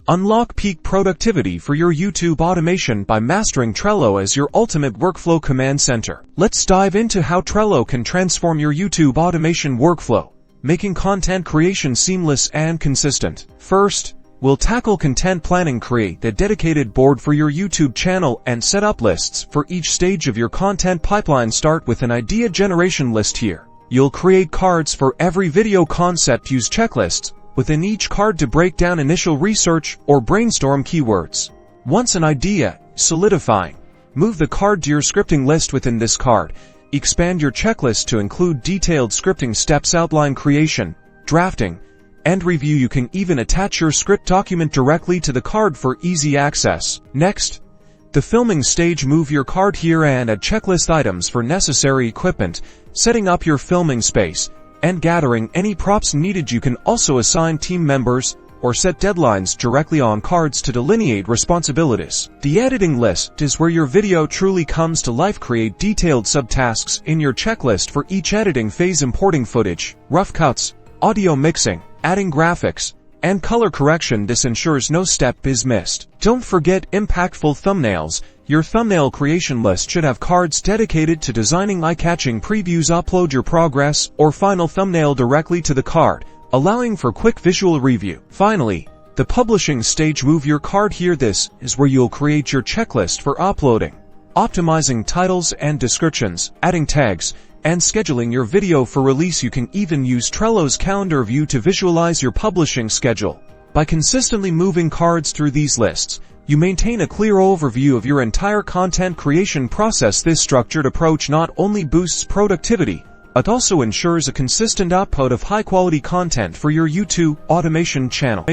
Unlock peak productivity for your YouTube automation by mastering Trello as your ultimate workflow command center. Let's dive into how Trello can transform your YouTube automation workflow, making content creation seamless and consistent. First, we'll tackle content planning. Create a dedicated board for your YouTube channel and set up lists for each stage of your content pipeline. Start with an idea generation list here. You'll create cards for every video concept. Use checklists within each card to break down initial research or brainstorm keywords. Once an idea solidifying, move the card to your scripting list. Within this card, expand your checklist to include detailed scripting steps, outline creation, drafting, and review. You can even attach your script document directly to the card for easy access. Next, the filming stage. Move your card here and add checklist items for necessary equipment, setting up your filming space, and gathering any props needed. You can also assign team members or set deadlines directly on cards to delineate responsibilities. The editing list is where your video truly comes to life. Create detailed subtasks in your checklist for each editing phase: importing footage, rough cuts, audio mixing, adding graphics, and color correction. This ensures no step is missed. Don't forget impactful thumbnails. Your thumbnail creation list should have cards dedicated to designing eye-catching previews. Upload your progress or final thumbnail directly to the card, allowing for quick visual review. Finally, the publishing stage. Move your card here. This is where you'll create your checklist for uploading, optimizing titles and descriptions, adding tags, and scheduling your video for release. You can even use Trello's calendar view to visualize your publishing schedule. By consistently moving cards through these lists, you maintain a clear overview of your entire content creation process. This structured approach not only boosts productivity, but also ensures a consistent output of high-quality content for your YouTube automation channel.